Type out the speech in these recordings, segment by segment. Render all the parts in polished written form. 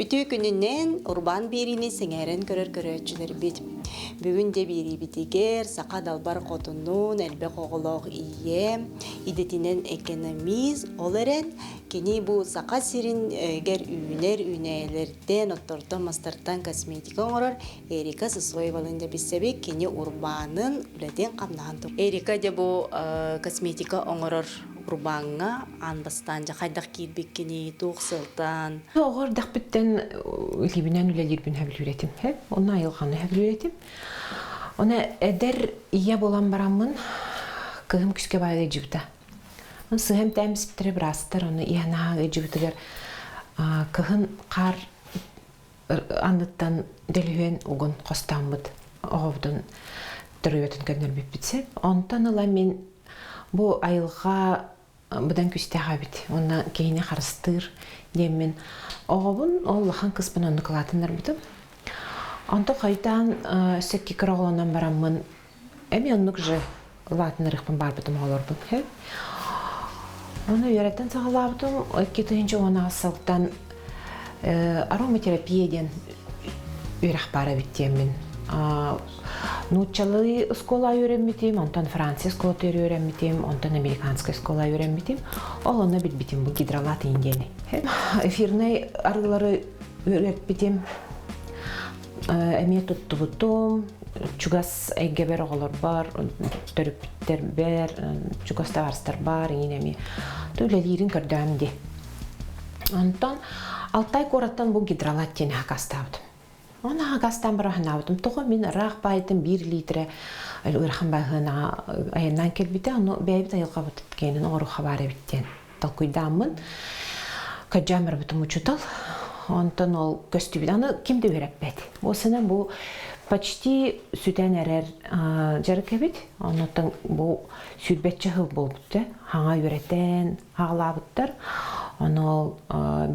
Ütü gününden urban birini sengeren köröçüler bit. Bugün de biri bitiger, saqa dalbar qotunun, elbe qoğuluq iye, idetinen ekonomiz olaren, kini bu saqa sirin ger ünelerden ottorda mastartan kosmetika orar, Erika Sısoyvalında bisebek kini urbanın üleden qamnahan. Erika de bu kosmetika orar urbanga anbastanja qaydak kilbekini tuğsıltan. Oğur daqbitten libinen ülelir habil üretim. Ona ayılğanı habil üretim. Ona eder iya bolan baramın kıhım küske bayda cıbda. Onu sığhem temiz bitire birastır. Onu iyanağı cıbdıgar kıhın qar anıttan delüyen ugun qostanbıd. Oğuvdun dörüyotun gönül bitse. Ondan ıla men bu ayılğa budan küstəğə bit. Ona keyini qarыстır demin. Oğubun Allah'ın kısmını onu kılatınlar bitim. Onda qaydan sökki kırağılanan baramın emi onluk jı latınırıqpın bar bitim olurdu. Onu öğretten sağlabdım. Ketayınca ona asıldan aromaterapiyadan öğreq bara bittiyemin. Nutçalı skola öğrenmedim, ondan Fransız skola öğrenmedim, ondan Amerikanska skola öğrenmedim. Oğluna bitim bu gidralat indiyeni. Efirnay arıları öğretmedim. Emiye tuttum. Çugas egeber oğlar var, törüpter ber, çugas tavarstar var, yine mi. Tülelirin gördüğümde. Ondan 6 ay korattan bu gidralat diyeni hakastavdım. Ona hagastan bir hanavdım. Toğu min rağ baydım 1 litre ırxan bayğına ayından kelbide onu beybi de yılğa batıp genin oru xabari bitten. Talkuydamın. Kacamır bitim uçutal. Ondan ol göstübüde. Onu kimde öğretmedi. O sene bu почти süten erer jarık ebit. Ondan bu sütbetçi hıl bolbuttu. Hana öğreten, hağlabıttar. Onu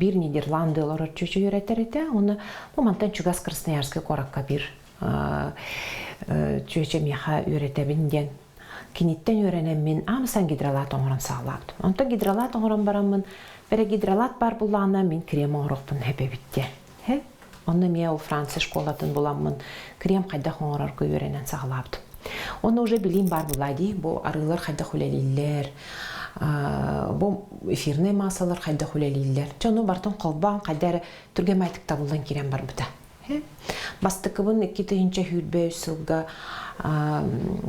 bir Niderlandılar orçucu öğreter ete. Onu bu mantan Çugas Krasnoyarskı korakka bir çöçe miha öğretebinden. Kinitten öğrenemin amısan gidralat oğuran sağlabdım. Ondan gidralat oğuran baramın bere gidralat bar bullağına min krem oğruqpın hepe bitti. Onu miya o Fransız şkolatın bulamın krem qayda oğurarkı öğrenen sağlabdım. Onu уже bileyim bar bulaydı. Bu arılar qayda huleliller. Bu efirne masalar qayda huleliller. Çoğunu barton qalban qaydar türgem aytık tabuldan kirem bar bıda. Bastıkıbın 2-tince hülbe sılga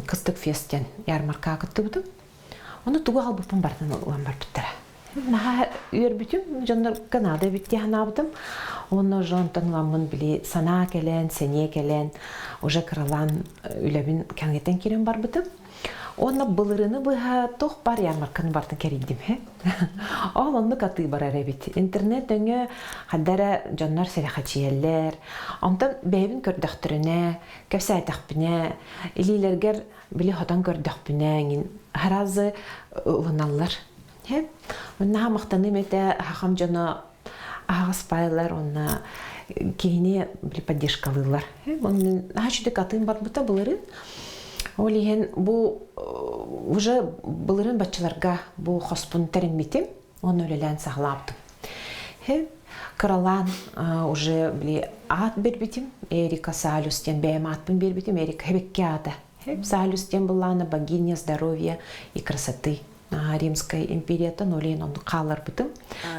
kıstık festen yarmarka akıttı bıdım. Onu tuğu albıpın bardan olan bar bıttara. Naha örbütüm, canlar Kanada bitti hanabdım. Onu jontan lamın bile sana gelen, seneye gelen, oja kıralan ülebin kangetten kirem bar bıdım. Onu bılırını bıha toh bar yarmarkanı bardan kerildim. Onu katı bar arabit. İnternet döngü haddara canlar selahatçiyeller. Ondan beyvin kördüktürüne, kefsay takbine, ililerger bile hodan kördükbine, harazı ıvınallar. Onnaha maqtanım ete haqam jana ağız paylar ona kihine bir поддержкалылар. Onun haçta katın bar buta bulарын. Olihen bu уже bulарын bachlarga bu hospun terimmitim. Onu öylelen sağlabdım. Kralan уже bile at berbitim. Erika Salюстен бейм atpın berbitim. Erika hebekkiada. Salюстен bulana богиня здоровья и красоты. Римская империята нолен onu қалар бітім.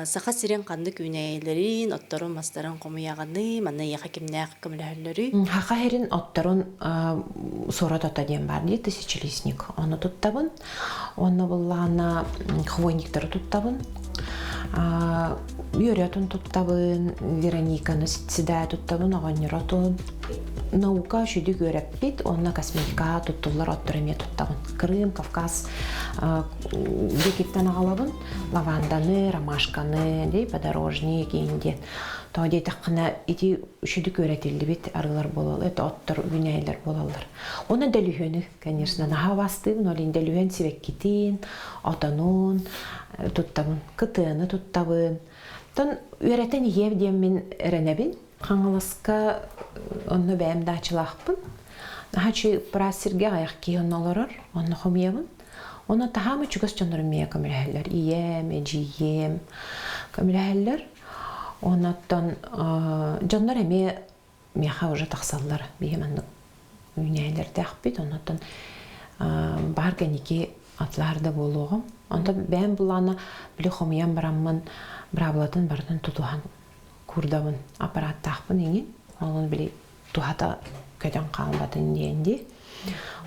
Сақа сирен қандық үнәйелерін, оттарын мастарын қомияғаны, мана яқа кемнәқ көміләлері? Хақа херін оттарын сора тұтаден бар де, тысячелесник. Оны тұттабын. Оны бұллана хвойниктары тұттабын. Йөретін тұттабын, Верониканы сидәй тұттабын, оғаныратын. Наука шүдік өрәппет, онына косметика тұттылар оттырыме тұттабын. Крым, Кавказ бекеттен ағалабын. Лаванданы, ромашканы, подорожный кейінден. Тоғадей таққына еті шүдік өрәтелді бет арылар болалы, это оттыр үнәйлер болалар. Оны дәлүхені, конечно, наға бастығын, олен дәлүхен себеккетін, отанын тұттабын, кытыны тұттабын. Тон өрәтен евден мен әрәнәбін, қаңылысқа onu benim de açılaqpın. Haçı prasirge ayak kiyon olurur, onu xumiyabın. Onu tahamı çugas çöndürmeye kömürəhəller. İyem, eciyem, kömürəhəller. Онаттан жаннар эме меха уже тахсаллар бейманны үйнәйләрдә ахбит. Онаттан бар гәники атларда болуғым. Онда бән буланы биле хомиян бараммын, брабылатын бартын тутухан курдабын аппарат тахпын еңін. Олын биле тухата көтен қалбатын дейінді.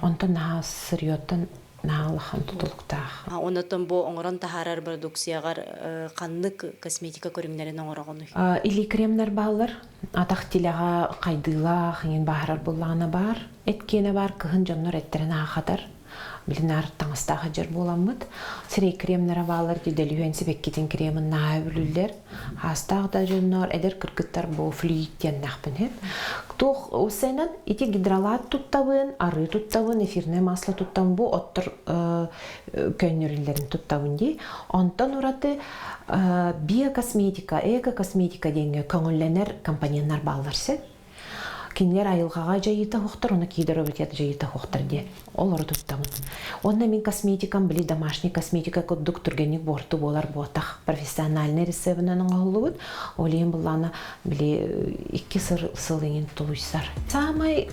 Онтан наға сырьоттан наалыхан тутулуктах. Онотон бу оңорон тахарар продукциягар каннык косметика көрүңнәрен оңорогону. Или кремнер баллар, атак тилага кайдыла, хин бахарар буллана бар, эткене бар, кыһын жоннор эттерен ахатар. Билинар таңыстағы жер боламыд. Сирей кремнера балар деделюен себеккетен кремін наға бүлілер. Хастағы да жоннор әдер кіргіттар бұл флюиттен нақпын хеп. Тоқ осайнан ити гидролат туттабын, ары туттабын, эфирне масло туттабын бұл оттыр көннерілерін туттабын дей. Онтан ураты биокосметика, эко-косметика денге көңілленер компаньонар балар сет. Кинлер айылғаға жайыта хоқтар, оны кейдер өбітет жайыта хоқтар де. Ол ұры тұттамын. Онна мен косметикам білі домашний косметика көддік түргенік борту болар ботақ. Профессиональный рецебінен оңғылы бұд. Олейін бұлланы білі 2 сылыңын тұлуйсар. Самай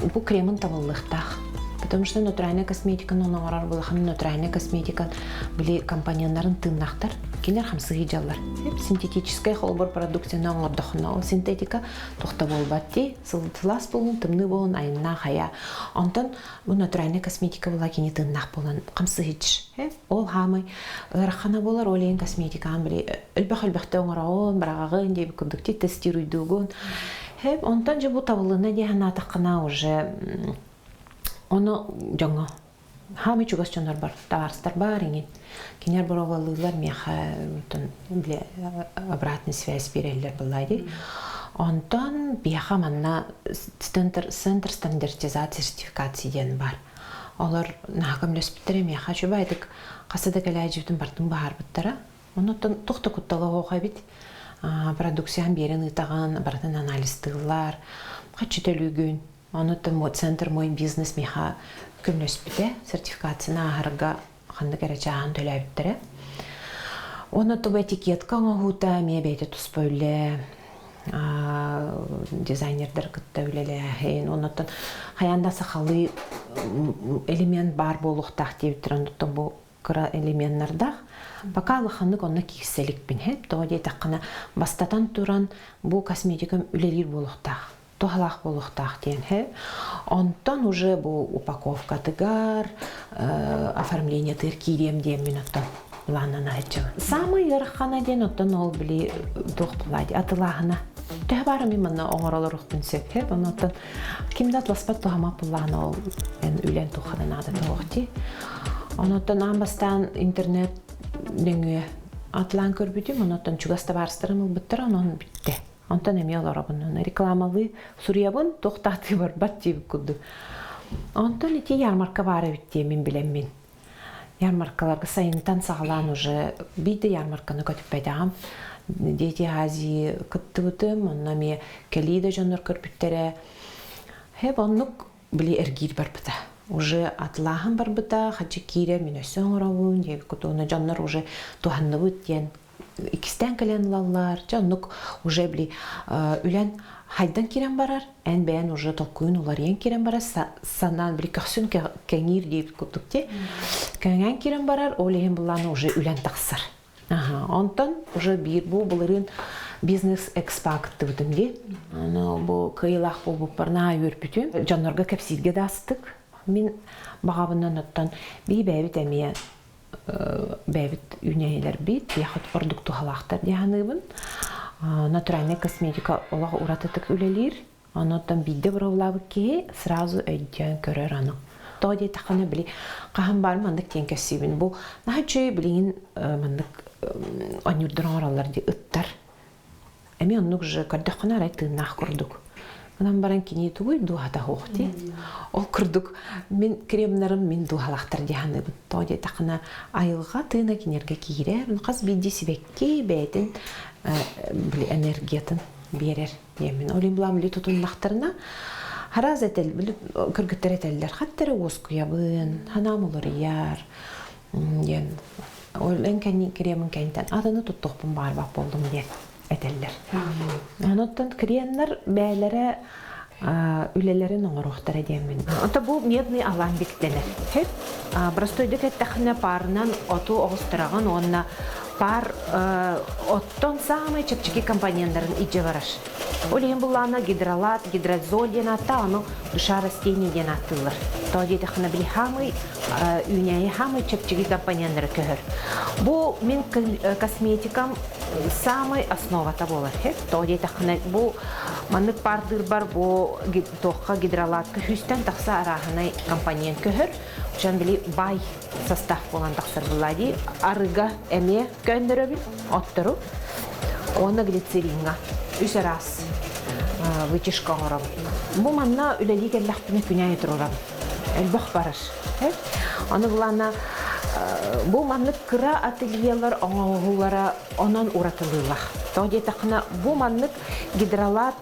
бұл кремін табылықтақ. Потому что натуральная косметика, но на орар была хам натуральная косметика, были компаньонарын тыннахтар, кинер хам сыйджалар. Синтетическая холбор продукция на ордохна, синтетика тохта болбатти, сылтылас болун, тымны болун, айна хая. Антон bu натуральная косметика была кини тыннах болун, хам сыйдж. Ол хамай ырахана болар, олейн косметика хам били үлбах-үлбахта оңараон, барагагын деп күндікте тестируйдугун. Антон же бу табылына диян атақына уже оны жаңа хамы чугас чонар бар, таарстар бар еңен. Кинер боровалылар меха биле обратный связь берелер булайды. Онтан бияха манна центр стандартизация сертификации ден бар. Олар нагам леспиттере меха чубайдык касада келажибтин бартын бар буттара. Онтан тохта куттала хабит продукциян берен ытаган бартын анализ тыллар, качытелүгүн. Онуттан центр мой бизнес меха күнөспүтэ сертификацияны ахарга ханды керечаан төлөбүттөрө. Онутту этикетка оңута мебете туспөйле дизайнердер кыттөйлеле. Онуттан хаянда сахалы элемент бар болуктак дейбиттер. Онуттан бу кыра элементтардах бакалы ханнык онна кийселик бин хеп тоодей таккана бастатан туран бу косметика үлелир болуктак. Тухалах болуктах дейін. Онтан уже бұл упаковка тыгар, оформление тыр кирем дейін мен оттан ланына айтчылы. Самый ырыққана дейін оттан ол білі тұқ бұлайды, атылағына. Түхі бары мен мұнна оңыралы рұқпын сөп. Оттан кімді атласпат тұғама бұлағына ол үлен тұқынан ады тұғықти. Оттан амбастан интернет дөңі атылан көрбүйдім. Оттан чугаста барыстырым ұлбыттыр, онын бітті. Онтан эме оларабын, рекламалы сурьябын тоқтаты бар, бат дейбі күдді. Онтан ити ярмарка бары бітте, мен білем мен. Ярмаркаларға сайынтан сағалан уже бейді ярмарканы көтіп бәдіғам. Дети Азии күтті бұтым, онна ме келейді жоныр көрбіттері. Хеп оннық біле әргейді бар бұта. Уже атлағын бар бұта, қачы кейре мен өсен орауын, дейбі күтті. Оны жоныр уже туғанны бұт дейін. Икистен кэлен лаллар, жаннук уже били үлен хайдан кирен барар, эн бәйін уже толкуын олар ен кирен барар, санан били көксүн кәңир дейіп күттікте. Кәңен кирен барар, олейін бұланы уже үлен тақсар. Онтан уже бір бұлырын бизнес-экспакты бұдымде. Бұл кыйлақ бұл бұпарна өрпітін. Жаннарға кәпсилге дастық. Мен бағабынан оттан бей бәйбіт әмейе бәвит үнәйлер бит, яхат продукту халақтар дияныйбын. Натуральная косметика олақ уратытык үлелер. Оноттан бидде бұраулабы ке, сразу өйден көрер аны. Тоғде тақаны білі, қағын бар мандық тен көсейбін. Бұл наға чөй білейін мандық анюрдырын оралар де ұттар. Әме оннық жы көрдіққына рай тыңнақ көрдік. Онан баран кені туғай дуғата хоқти. Ол күрдік, мен кремнарым мен дуғалақтар дияныйбын. Тоғде тақына айылға тыйна кенерге кейрер. Қаз бидде себекке бәйтін энергиятын берер. Олин бұлам білі тұтынлақтарына хараз әтел, күргіттер әтелдер. Хаттары оз күябын, ханам олар яр. Ол ән кәнен кремін кәнтен адыны тұттықпын бар бақ болдым ден. этеллер. Оноттан кириеннер бәйләре үлелерин оңорохтар edemmin. Ата бу медный аламбик денер. Хеп простойдык эттахна парынан оту огыстыраган онна пар оттон самый чепчики компонентларын ije бараш. Олен буллана гидролат, гидрозол денатта, аны душа растений денаттылар. Тоди тахна били хамый үйнәе хамый чепчики компонентлары көһөр. Бу мен косметикам самый основата болар. Хеп тоди тахна бу маннык пардыр бар бу тоққа гидролатка хүстен тақса арахынай компонент көһөр. Жан били бай состав болан тақсыр булади. Арыга эме көндөрөбүл оттыру. Оны глицеринга үс раз вытяжка орам. Бу манна үлели келлахтыны күнәй турам. Элбах бараш. Аны булана бу маннык кыра ательелер оңоолара онон уратылылар. Тоди тақна бу маннык гидролат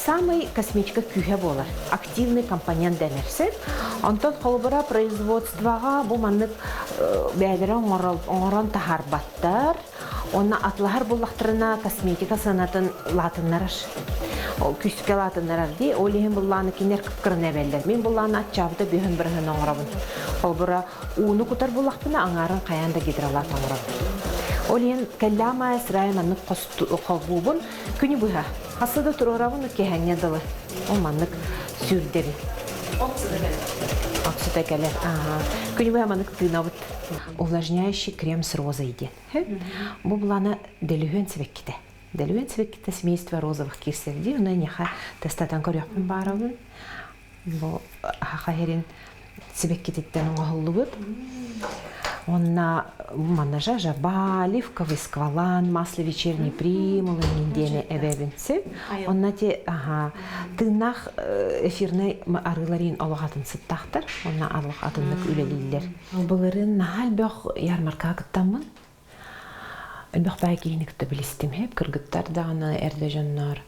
самый косметика күйе болар. Активный компонент денерсе. Антон холбара производствоға бу маннык бәдері оңорон тахарбаттар. Онна атлахар буллахтарына косметика санатын латыннараш. Күске латыннарар ди. Олеген булланы кинер кыпкырын әбәлдер. Мен булланы атчабыда бүйін бірігін оңырабын. Холбара уыны кутар буллахтына аңарын қаянда гидролат оңырабын. Олеген кәллама әсірай маннык қолбубын күні бұға. Хасыда тұрорабын кехәңе дылы. Ол маннык сүрдері. Оксида кәлі. Күні бұға маннык тыынабыт. Увлажняющий крем с розой иде. Бу булана делюен цвекките. Делюен цвекките семейство розовых киселди. Уна неха тестатан көрөкпін барабын. Бу хахахерин цвеккитеттен оңғылыбыт. Онна манажа жаба, оливковый сквалан, масло вечерний примулы, ниндене эбебинцы. Онна те тынах эфирный арыларин алгатын сыттахтар. Онна алгы атыннык үлелилер. Буларын нахал бөх ярмарка кыттамын. Бөх байгейникті білістім хеп, кыргыттар дағаны әрді жоннар.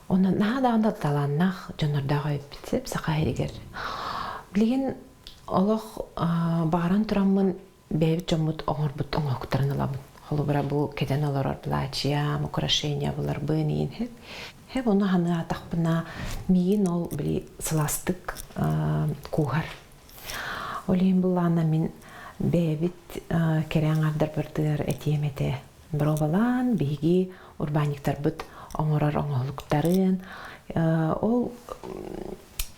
Онна наға дағында таланнақ жоннардағы өппітсіп, сақа ерегер. Білген олық бағаран тұрамын бәйбіт жомыт оңырбыт оңықтарын алабын. Холу бұра бұл кеден олар плачия, украшения бұлар бұйын хеп. Хеп оны ханы атақпына мейін ол білі сыластық куғар. Олейін бұл ана мен бәйбіт керен ағдар бірдігер әтиемете бір обалан, бейгі урбаниктар бұд оңырар оңғылықтарын. Ол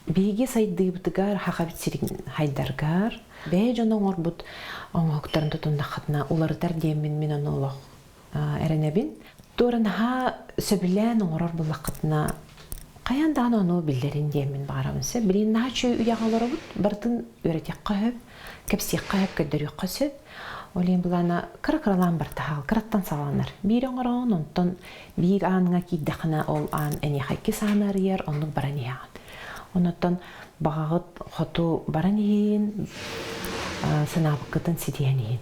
бейге сайды бұтығар, хақабит сирин хайдаргар. Бәй жон оңырбыт оңғылықтарын тұтында қатына уларыдар деймін мен оны олық әрінәбін. Торын ха сөбілән оңырар бұлақ қатына қаяндан оны білдерін деймін бағарамынсы. Білін наға чөй үйағалары бұд, бардың өретек қағып, кәпсек қағып көддер өққасып. Олейін бұлана қыры-қырылан бір тағал, қыраттан саланар. Bir оңырауын, онтын bir аныңа кейдіқіна ол ан әне қайки сағанар ер, оның баран еғын. Онаттан бағағыт қоту баран ең, сынабыққытын сидиян ең.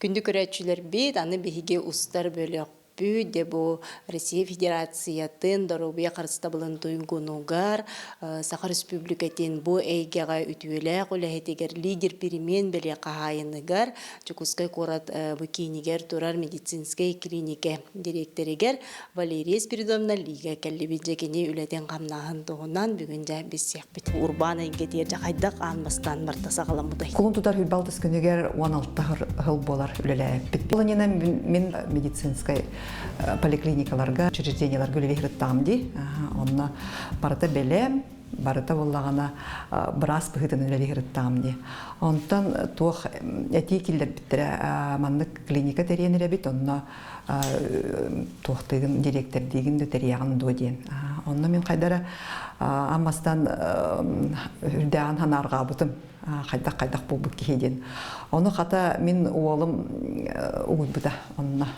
Күнді көрәтшілер бейд, аны бейге ұстар бөлі де бу Россия Федерациятын Доробия қарыстабылын туйгунугар Саха Республикатын бу эйгеға үтүелек үләхетегер лидер перемен беле қағайыныгар Чукускай корат букинигер турар медицинскай клинике директоригер Валерия Спиридовна Лига кәллебеджекене үләтен қамнағын тоғынан бүгінде біз сияқпет урбана ингетер жақайдақ анбастан бартаса қаламыдай. Кулын тұтар үлбалтыз күнігер 16 ғыл болар үлеләйіп. Бұлынена мен медицинскай поликлиникаларга, учрежденияларга үлелейхірі тамди. Онна барыта белем, барыта болағана біраз бұхытын үлелейхірі тамди. Онтан туық әти келдер біттірі маннық клиника тәренері біт, онна туықтығын директордегін дөтәрияғын доден. Онна мен қайдары амастан үрдәғын ханарға бұтым. Қайдақ бұл бұт кейден. Оны қата мен оғылым ұғыд бұда, онына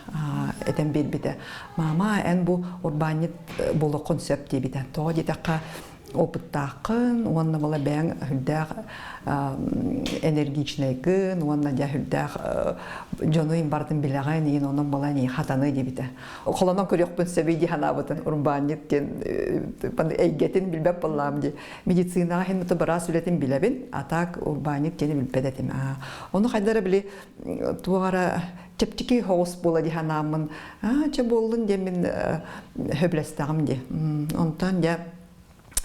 әден бел біді. Мама, ән бұл урбанет болы концепт дей біді. Тоғы детаққа опыттақын, онна бала бәң хүлдәқ энергичнайкын, онна дә хүлдәқ жоныйын бардын билағайын, ен онын бала не хатаны дебіті. Қоланан көрекпін сөбейді ханабытын, урбанеттен, әйгетін білбәп болам де. Медицинаға хен мұты біраз үлетін біләбін, атак урбанеттені білбәдетім. Оны қайдары білі туғара чептики хоос бола ди ханамын. Че болдың демін хөбләстағым де. Онтан де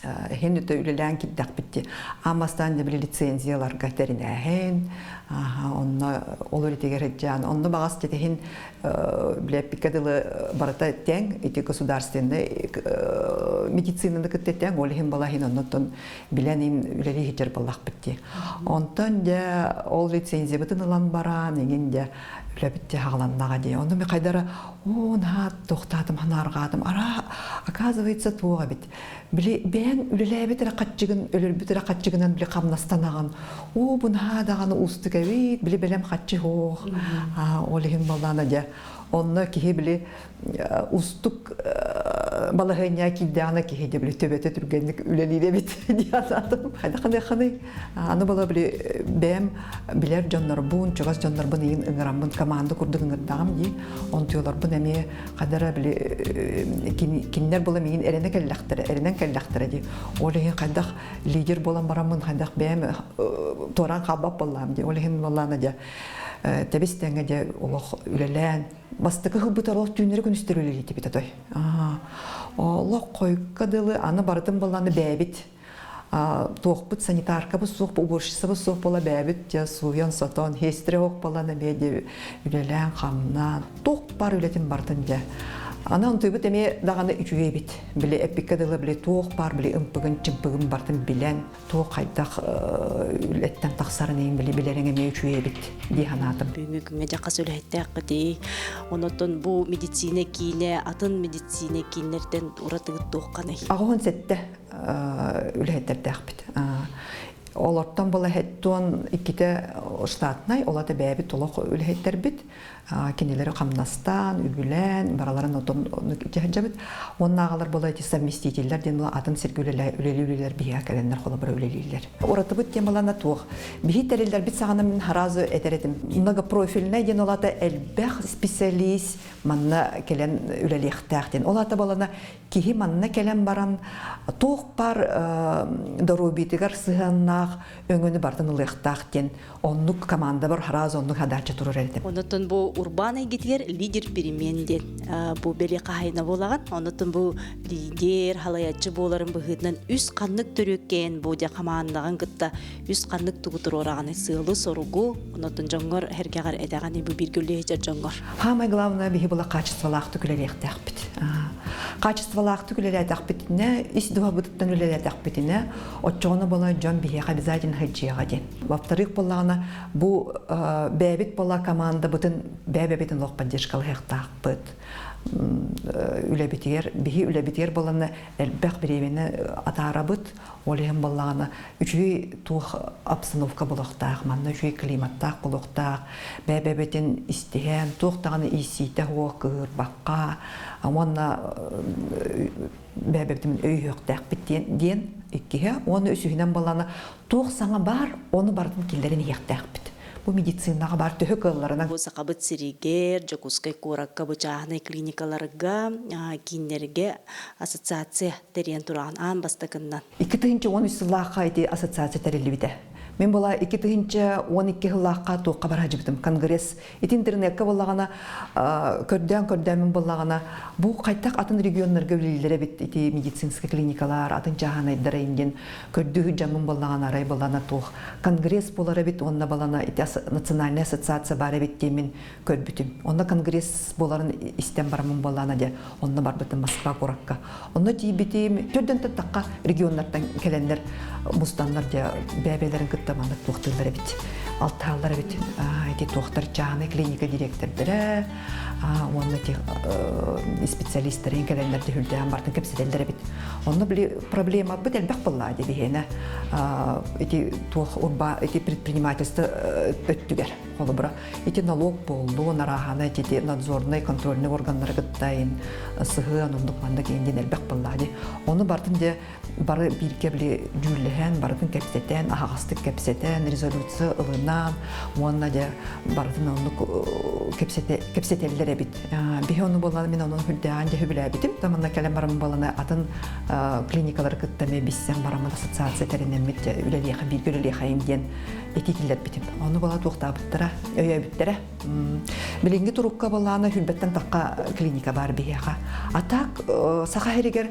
хен өте үлелән кипдәк бітті. Амастан де білі лицензиялар ғатерін әхен. Онна ол өлетегер әджан. Онна бағас деді хен біле пикадылы барата тәң, эти государственный медицинаны күтті тәң, ол хен бала хен оннаттан біләнін үлелі хетер балақ бітті. Онтан де ол лицензия бұтын ылан бара, неген де үләбітте хағаланнаға де. Онда мен қайдары, нағат тоқтадым, ханарғадым. Ара, оказывается, туға бит. Біле, бән үлелі бітірі қатчығын, өлір бітірі қатчығынан біле қамнастанаған. Бұна дағаны ұстық әвейт, біле бәлем қатчы хоқ. Олығын баланы де. Онна кихе біле ұстық балағыня килдәғына кихе де біле төбеті түргенлік үлелі бит. Диянадым. Қандай. Аны бала біле бәм білер жонлар бұн, чоғас жонлар бұн ең ұңырам бұн команда күрдік ұңырдағым де. Он түйолар бұн әме қадара біле кинлер бола мейін әрінен кәлләқтірі де. Олығын қайдақ лидер болан барамын, қайдақ бәм торан қалбап болам де. Олығын боланы де. Тәбестәңе де олық үлелән. Бастықы ғылбыт олық түйінері күністер үлелі тепет атой. Олық қойқадылы аны бардым боланы бәбіт. Тоқпыт санитарка бұл соқ, уборшысы бұл соқ бола бәбіт. Суян сатан, хестірі оқ боланы бәді үлелән қамнан. Тоқ бар үлетін бардын де. Ана ұнтойбыт әме дағаны үчуге бит. Біле әппекадылы біле тоқ бар, біле ұмпығын, чымпығын бардын білән. Тоқ қайдақ үлеттен тақсарын ең білерің әме үчуге бит. Дейханатым. Бүгінгі жаққа сөйләйтті әққыды. Онытын бұл медицина кейіне, атын медицина кейінерден ұратығыт тоққаны. Ағуын сәтті үләйттәрді әқпіт. Оларттан бола хәттуан икките штатнай, олаты бәбіт олық үләйттер бит. Кенелері қамнастан, үгілән, бараларын отын жабыт. Оның ағалар бола әті совместителер, ден бола атын сіргі үлелі бия кәлендер қолы бір үлелілер. Ораты бұт ден болана туық. Бейт әрелдер бит сағаны мен харазы әтеретім. Многопрофильный ден олаты әлбәқ специалист манна кәлен үлелі әқтәқтен. Олаты болана кейі манна кәлен баран туық бар дарубитігер сығаннақ өңіні бардың ұлы әқтәқтен. Оннық команда бар харазы оннық хадарчы тұрыр әретім. Онытын бұл урбан әйгетігер лидер переменден. Бұл бәлі қағайна болаған. Онытын бұл лидер, халаятчы боларын бұғытынан үс қанлық түреккен бұл де қамандаған күтті үс қанлық тұғытыр орағаны сығылы соруғу. Онытын жоңғыр әргеғар әдәғаны бұл біргілі ежер жоңғыр. Хамай главное бігі бұла качестволақ түкілері әқтәқ біт. Качестволақ түкілері әқтәқ бітіне, ис-дуа бұдыттан үлері әқтәқ бітіне, отчоғыны бола жон бігі обязательно хәджияға ден. Во-вторых, болағына бұл бәбіт бола команда бұтын бәбәбетін лоқ поддержкалы әқтақ бұд. Бігі үләбітер боланы әлбәқ біреуені атара бұд. Олығын болағына үші туық обстановка болуқтақ, манна үші климаттақ болуқтақ, бәбәбетін істеген, туықтағыны исейті оқ көр баққа, онна бәбәбетін өй өқтақ біттен ден, оны үсігінен болағына туық саңа бар, оны бардың келдерін еқтақ біт. Бұл медицинаға бар түхі кылларынан. Бұл сақабыт сиригер, жакускай қораққа бұчағынай клиникаларға, кейінерге ассоциация тәрен тұраған ан бастықыннан. 2013 жылаққа айты ассоциация тәрелі біді. Мен бола 2012 жылаққа тоққа бар ажыбытым, конгресс. Интернетке болағана, көрден мен болағана, бұл қайтақ атын регионларға білілері бет, медицинский клиникалар, атын жаған айдары енген, көрді жамын болағана, арай болағана тоқ. Конгресс болары бет, онына болағана, национальный ассоциация бары бет демен көрбітім. Онына конгресс боларын істен барамын болағана де, онына бар бітім Москва қораққа. Онына тей бетем, төрден таққа регионлардан келендер, мұстанлар де бәбелерін таманнык туохтылар бит. Алтаалар бит. Эти туохтар чааны клиника директордары, онны те специалисттар инкелендерди хүлдән бартын кепселдер бит. Онны били проблема бит элбак булла ди бихене. Эти туох урба эти предпринимательство өттүгер. Холобра. Эти налог болду, нарахана эти надзорный контрольный органнар гыттайын сыгы анундук манда кенден элбак булла ди. Оны бартын де бары бирке били жүлләһән бартын кепсетен, агастык кепсетен, резолюция ылынан, онна де бартын онны кепсетелләре бит. Бихону болган мен аны хүлдән де хүлә битим. Таманна калем барам баланы атын клиникалар кыттаме биссән барам ассоциация теренен мет үләле хәбир гөле хайым дигән этикилләр битим. Аны бала туктабыттыра, өйә биттәре. Билинге турукка баланы хүлбәттән такка клиника бар бияга. Атак сахаригер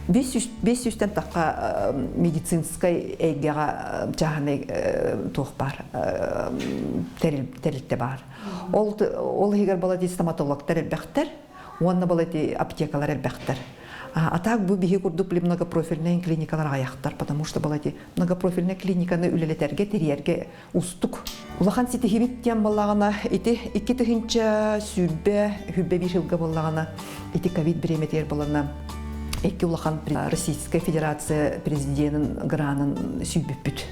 500-тен такка медицинскай эйгега жаханы тух бар, терилте бар. Ол хигер бала ди стоматологтар элбәхтер, онна бала ди аптекалар элбәхтер. А так бу биһи курдук многопрофильный клиникалар аяктар, потому что бала ди многопрофильный клиниканы үлелетерге терьерге устук. Улахан сите хибит тем баллагана ити 2-нче сүлбе хүлбе бир жылга баллагана ити ковид биреметер балана. Эки улахан Российская Федерация президентын гранын сүбүппүт.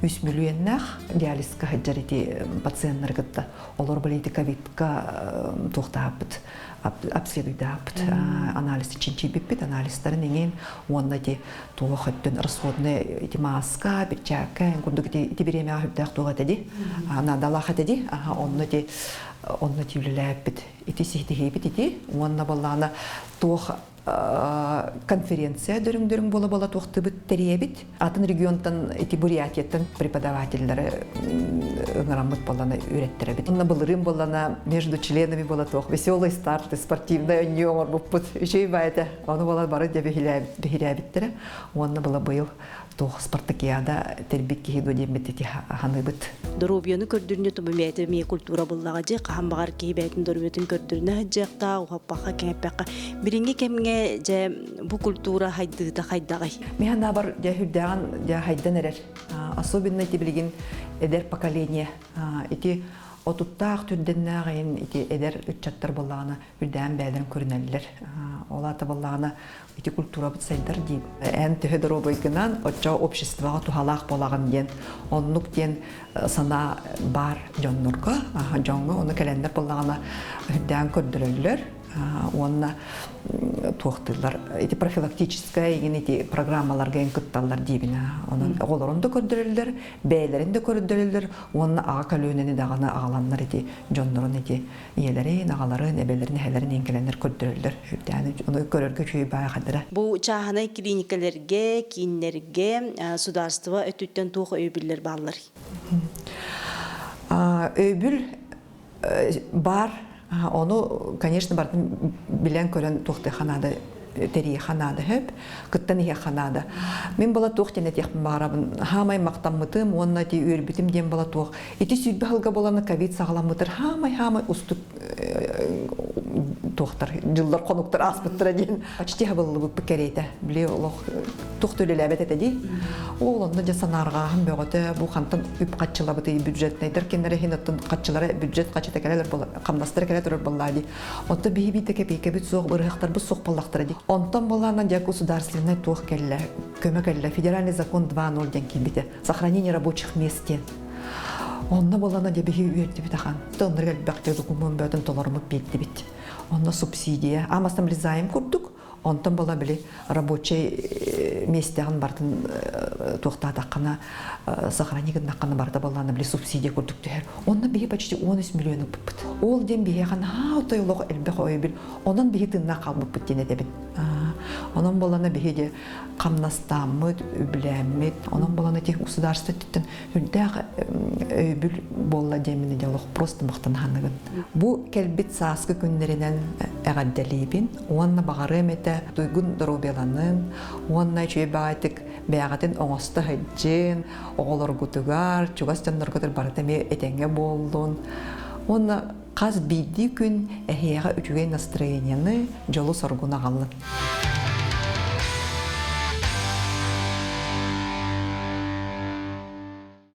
3 миллионнах диализка хаджарити пациенттер гытта. Олар билети ковидка токтаппыт, обследуйдаппыт, анализ чинчи биппит, анализдарын эңен оннати тоохаттын расходный эти маска, перчатка, курдук эти береме ахыптак тоогатади, надала хатади, оннати үлелеппит. Эти сихтихипит эти, онна баллана тоох конференция дөрүң бола тоқтыбыт теребит. Атын регионтан эти Бурятияттан преподавательлары ыңырамыт боланы үйреттеребит. Онна былырым болана между членами бола тох. Веселый старт, спортивный өньёмор буппут. Еще и байда. Оны бола бары деп бихирябиттері. Онна бола быйыл тох спартакиада тербит кихидо дембет эти ханыбыт. Доробияны көрдүрүнө тумумете ми культура буллага же кахамбагар кийбетин дөрбөтүн көрдүрүнө жакта ухаппака кемпекка биринге кемге же бу культура хайдыта хайдагай. Механа бар же хүддаган же хайдан эрер. Особенно эти билген эдер поколение. Эти отуттаак түрденнагын эти эдер үчаттар боллагана үрдән бәдерин көрүнәлләр. Олата боллагана эти культура бутсайдар дип. Эн төһөдөрөбөйгеннән отча обществога тухалак болаган ден. Оннук ден сана бар жоннурга, жонго оны календер боллагана үрдән көрдүрөлләр. Онна туохтылар эти профилактическая эти программаларга кытталлар дибина. Онун олорунда көрдүрөллөр, бээлеринде көрдүрөллөр, онна ага калөнени дагана агаланнар эти жоннорун эти иелерин, агаларын, эбелерин, хелерин энкеленер көрдүрөллөр. Яны ону көрөргө чүй баа кадыра. Бу чахана клиникалерге, киннерге сударство өтүттен туох өйбүллер баллар. Өйбүл бар. Onu, конечно, бардым билен көрен тухты ханада, тери ханада хөп, кыттан ihe ханада. Мен бала тухтен этехпен барабын, хамай мактаммытым, онна ти үрбитим дем бала тух. Ити сүрбе хылга боланы ковид сагламытыр, хамай устук тухтар, жылдар конуктар аспыттыра ден. Почти хабылы бұп керейті, біле олық тухты өлеләбет әтеді. Ол онда жасанарға хым бөғіті, бұл қантын үп қатшылабыты бюджет нейдер, кенері хинаттын қатшылары бюджет қатшыта кәлелер қамдастыры кәлелер болады. Онда бейбейті кәпейкебет соқ бұрғықтар бұл соқ балақтыры дейді. Онтан болағынан дия государственный тух кәлі, көмі кәлі, федеральный закон 2.0 ден келбеті, сохранение рабочих местен. Онна болағынан дия бейі үйерді біт ақан. Ондар кәлі бәқтер документ бәтін толарымып бейді біт. Онна субсидия. Амастан білі зайым көрдік. Онтан бола білі рабочий местеген бардың туқтадаққана, сохранигін наққаны барды болағына білі субсидия көрдік дүйер. Онна бейі почти 13 миллионы бұппыт. Ол ден бейі ған ұтай олығы әлбәқ ой біл. Онан бейі тыңна қал бұппыт ден әдебін. Онан болағына бейі де қамнастамыд, өбіләмід. Онан болағына тек государство түттін үрдәғ өйбіл болла демені делоқ просто мақтан ханығын. Бұ кәлбет сасқы күндерінен әғаддәлейбін. Онна бағары әметі дойгын дұрубеланын. Онна чөй бағайтық бәғатын оңысты ғаджин, оғылар ғутығар, чуғастанлар ғытыр бардаме әтенге болдың. Онна қаз бейді күн әхияға үчіген настроенияны жолу соргуна қалын.